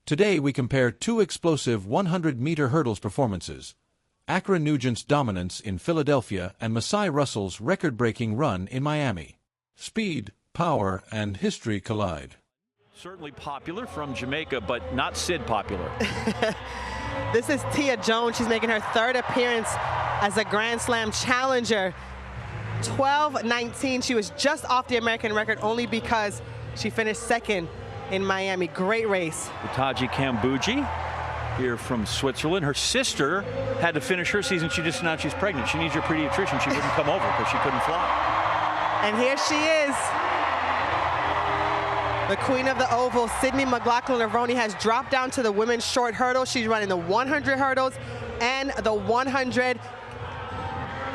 Today we compare two explosive 100-meter hurdles performances, Ackera Nugent's dominance in Philadelphia and Masai Russell's record-breaking run in Miami. Speed, power, and history collide. Certainly popular from Jamaica, but not Sid popular. This is Tia Jones. She's making her third appearance as a Grand Slam challenger. 12:19. She was just off the American record only because she finished second in Miami. Great race. Taji Kambuji here from Switzerland. Her sister had to finish her season. She just announced she's pregnant. She needs her pediatrician. She wouldn't come over because she couldn't fly. And here she is. The queen of the oval, Sydney McLaughlin-Levrone, has dropped down to the women's short hurdle. She's running the 100 hurdles and the 100.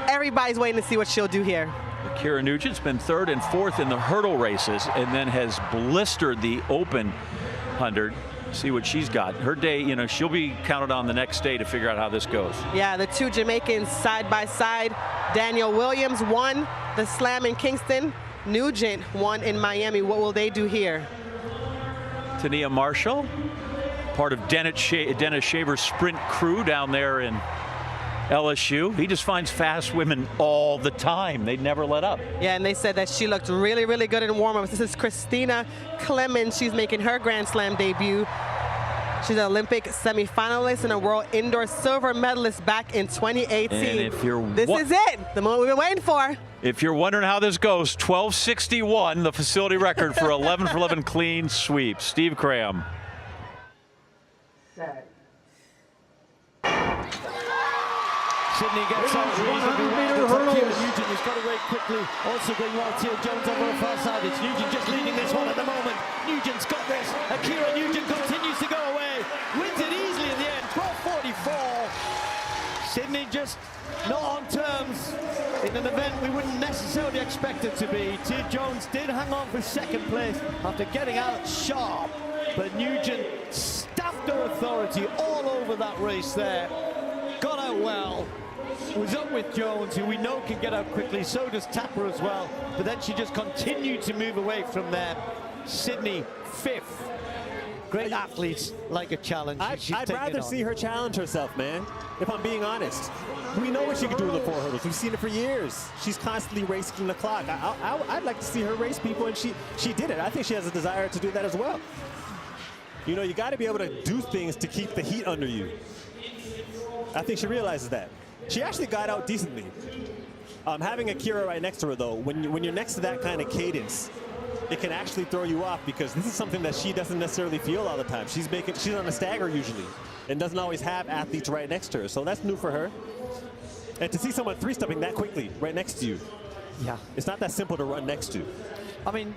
Everybody's waiting to see what she'll do here. Ackera Nugent's been third and fourth in the hurdle races and then has blistered the open 100. See what she's got. Her day, you know, she'll be counted on the next day to figure out how this goes. Yeah, the two Jamaicans side by side. Daniel Williams won the slam in Kingston. Nugent won in Miami. What will they do here? Tania Marshall, part of Dennis Shaver's sprint crew down there in LSU. He just finds fast women all the time. They never let up. Yeah, and they said that she looked really, really good in warm-ups. This is Christina Clemens. She's making her Grand Slam debut. She's an Olympic semifinalist and a world indoor silver medalist back in 2018. And if you're this is it, the moment we've been waiting for. If you're wondering how this goes, 12:61, the facility record for 11 for 11 clean sweep. Steve Cram. Sydney gets out. 100-meter hurdles. Nugent has got away quickly. Also going well. Tia Jones over the far side. It's Nugent just leading this one at the moment. Nugent's got this. Ackera Nugent continues to go away. Wins it easily in the end. 12:44. Sydney just not on terms in an event we wouldn't necessarily expect it to be. Tia Jones did hang on for second place after getting out sharp, but Nugent staffed her authority all over that race there. Got out well, was up with Jones, who we know can get out quickly, so does Tapper as well, but then she just continued to move away from there. Sydney, fifth. Great athletes like a challenge. I'd rather see her challenge herself, man, if I'm being honest. We know what she can do in the 4 hurdles. We've seen it for years. She's constantly racing the clock. I'd like to see her race people, and she did it. I think she has a desire to do that as well. You know, you got to be able to do things to keep the heat under you. I think she realizes that. She actually got out decently. Having Ackera right next to her, though, when you're next to that kind of cadence, it can actually throw you off because this is something that she doesn't necessarily feel all the time. She's on a stagger usually and doesn't always have athletes right next to her. So that's new for her. And to see someone three-stepping that quickly right next to you, yeah, it's not that simple to run next to. I mean,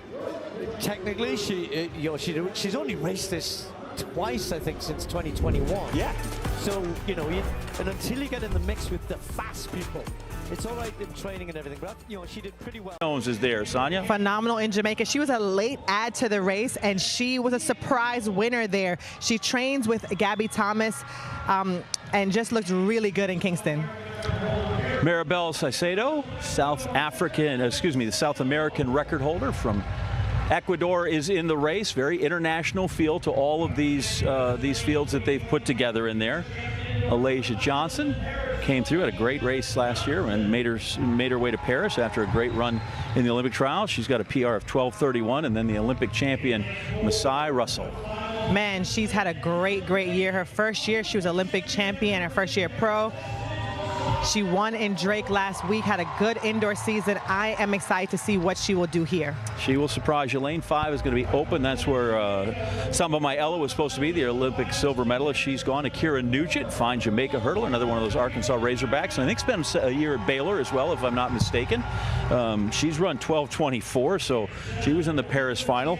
technically, she's only raced this twice, I think, since 2021. Yeah. So, you know, and until you get in the mix with the fast people, it's all right in training and everything, but, you know, she did pretty well. Jones is there, Sonia. Phenomenal in Jamaica. She was a late add to the race, and she was a surprise winner there. She trains with Gabby Thomas and just looked really good in Kingston. Maribel Saicedo, the South American record holder from Ecuador, is in the race. Very international feel to all of these fields that they've put together in there. Alasia Johnson came through, had a great race last year and made her way to Paris after a great run in the Olympic trials. She's got a PR of 12:31, and then the Olympic champion Masai Russell. Man, she's had a great year. Her first year, she was Olympic champion. Her first year pro. She won in Drake last week, had a good indoor season. I am excited to see what she will do here. She will surprise you. Lane 5 is going to be open. That's where Samba Mayella was supposed to be, the Olympic silver medalist. She's gone. Ackera Nugent, fine Jamaica hurdler, another one of those Arkansas Razorbacks. And I think spent a year at Baylor as well, if I'm not mistaken. She's run 12:24, so she was in the Paris final.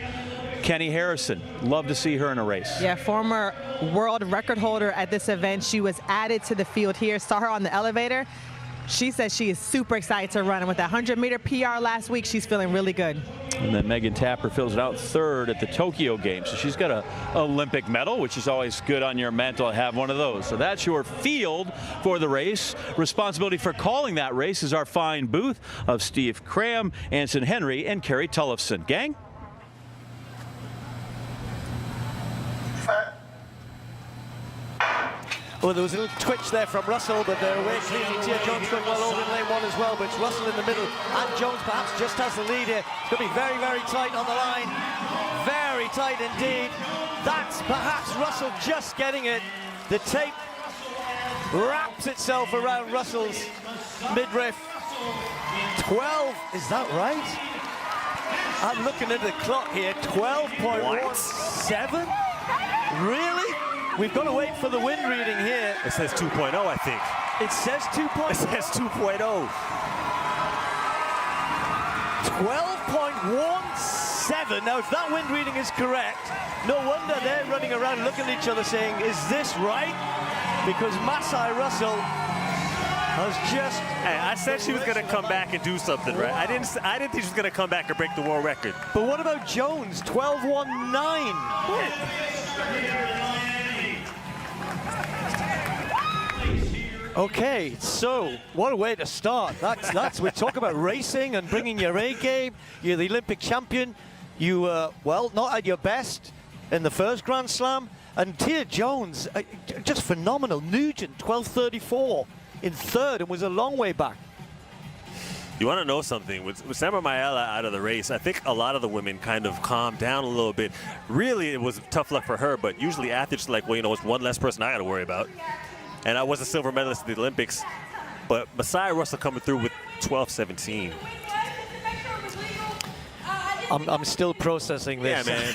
Kenny Harrison, love to see her in a race. Yeah, former world record holder at this event. She was added to the field here. Saw her on the elevator. She says she is super excited to run. And with that 100-meter PR last week, she's feeling really good. And then Megan Tapper fills it out third at the Tokyo Games. So she's got an Olympic medal, which is always good on your mantle to have one of those. So that's your field for the race. Responsibility for calling that race is our fine booth of Steve Cram, Anson Henry, and Kerry Tullefson. Gang? Well, there was a little twitch there from Russell, but they're away cleanly. Tia Jones going well over in lane 1 as well, but it's Russell in the middle, and Jones perhaps just has the lead here. It's going to be very, very tight on the line. Very tight indeed. That's perhaps Russell just getting it. The tape wraps itself around Russell's midriff. 12, is that right? I'm looking at the clock here, 12.17? Really? We've got to wait for the wind reading here. It says 2.0, I think. It says 2.0. It says 2.0. 12.17. Now, if that wind reading is correct, no wonder they're running around looking at each other saying, is this right? Because Masai Russell has just... Hey, I said she was going to come back and do something, right? I didn't think she was going to come back and break the world record. But what about Jones? 12.19. Okay, so what a way to start. That's we talk about racing and bringing your A game. You're the Olympic champion. You well, not at your best in the first Grand Slam. And Tia Jones, just phenomenal. Nugent, 12.34 in third, and was a long way back. You want to know something? With Samba Mayela out of the race, I think a lot of the women kind of calmed down a little bit. Really, it was tough luck for her, but usually athletes are like, well, you know, it's one less person I got to worry about. And I was a silver medalist at the Olympics, but Masai Russell coming through with 12.17. I'm still processing this. Yeah, man.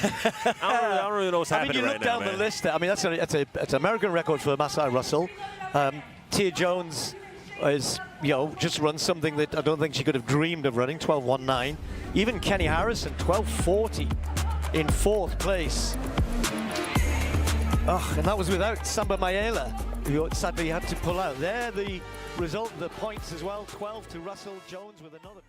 I don't really know what's happening right now, you look down the list. I mean, that's an American record for Masai Russell. Tia Jones is, you know, just run something that I don't think she could have dreamed of running, 12.19. Even Kenny Harrison, 12.40 in fourth place. Oh, and that was without Samba Mayela, who sadly had to pull out. There, the result, the points as well, 12 to Russell, Jones with another.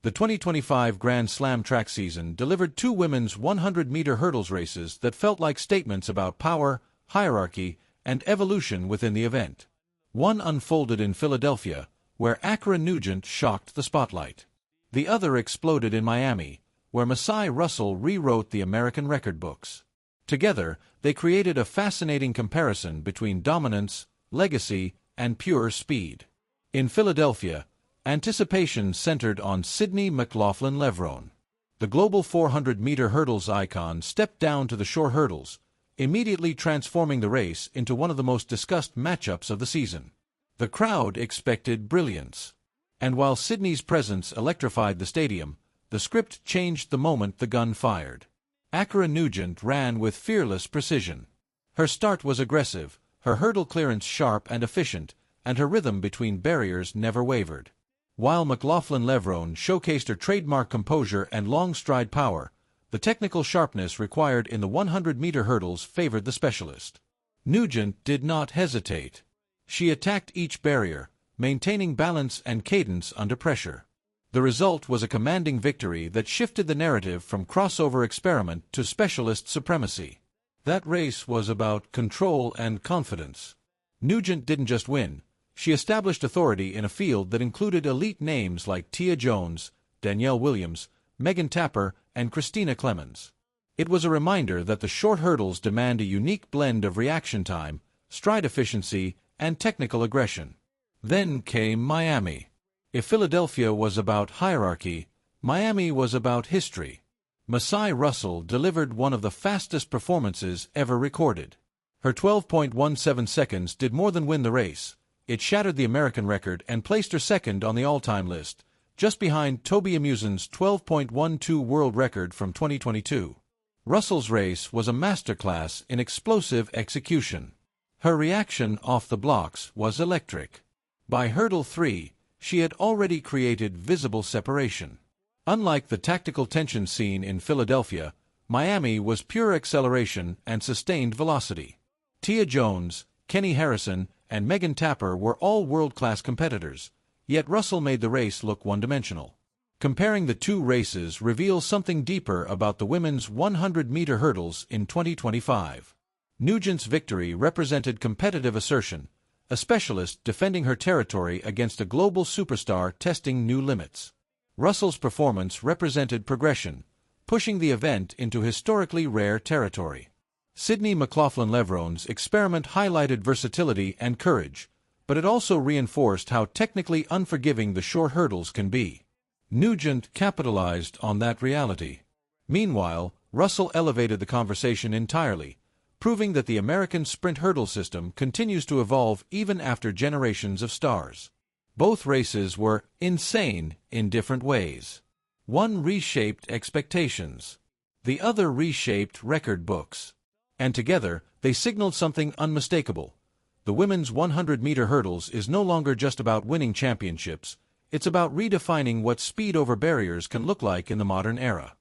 The 2025 Grand Slam track season delivered two women's 100-meter hurdles races that felt like statements about power, hierarchy, and evolution within the event. One unfolded in Philadelphia, where Ackera Nugent shocked the spotlight. The other exploded in Miami, where Masai Russell rewrote the American record books. Together, they created a fascinating comparison between dominance, legacy, and pure speed. In Philadelphia, anticipation centered on Sydney McLaughlin-Levrone. The global 400-meter hurdles icon stepped down to the shore hurdles, immediately transforming the race into one of the most discussed matchups of the season. The crowd expected brilliance. And while Sydney's presence electrified the stadium, the script changed the moment the gun fired. Ackera Nugent ran with fearless precision. Her start was aggressive, her hurdle clearance sharp and efficient, and her rhythm between barriers never wavered. While McLaughlin-Levrone showcased her trademark composure and long stride power, the technical sharpness required in the 100-meter hurdles favored the specialist. Nugent did not hesitate. She attacked each barrier, maintaining balance and cadence under pressure. The result was a commanding victory that shifted the narrative from crossover experiment to specialist supremacy. That race was about control and confidence. Nugent didn't just win. She established authority in a field that included elite names like Tia Jones, Danielle Williams, Megan Tapper, and Christina Clemens. It was a reminder that the short hurdles demand a unique blend of reaction time, stride efficiency, and technical aggression. Then came Miami. If Philadelphia was about hierarchy, Miami was about history. Masai Russell delivered one of the fastest performances ever recorded. Her 12.17 seconds did more than win the race. It shattered the American record and placed her second on the all-time list, just behind Toby Amusan's 12.12 world record from 2022. Russell's race was a masterclass in explosive execution. Her reaction off the blocks was electric. By hurdle 3, she had already created visible separation. Unlike the tactical tension seen in Philadelphia, Miami was pure acceleration and sustained velocity. Tia Jones, Kenny Harrison, and Megan Tapper were all world-class competitors, yet Russell made the race look one-dimensional. Comparing the two races reveals something deeper about the women's 100-meter hurdles in 2025. Nugent's victory represented competitive assertion, a specialist defending her territory against a global superstar testing new limits. Russell's performance represented progression, pushing the event into historically rare territory. Sydney McLaughlin-Levrone's experiment highlighted versatility and courage, but it also reinforced how technically unforgiving the short hurdles can be. Nugent capitalized on that reality. Meanwhile, Russell elevated the conversation entirely, proving that the American sprint hurdle system continues to evolve even after generations of stars. Both races were insane in different ways. One reshaped expectations. The other reshaped record books. And together, they signaled something unmistakable. The women's 100-meter hurdles is no longer just about winning championships, it's about redefining what speed over barriers can look like in the modern era.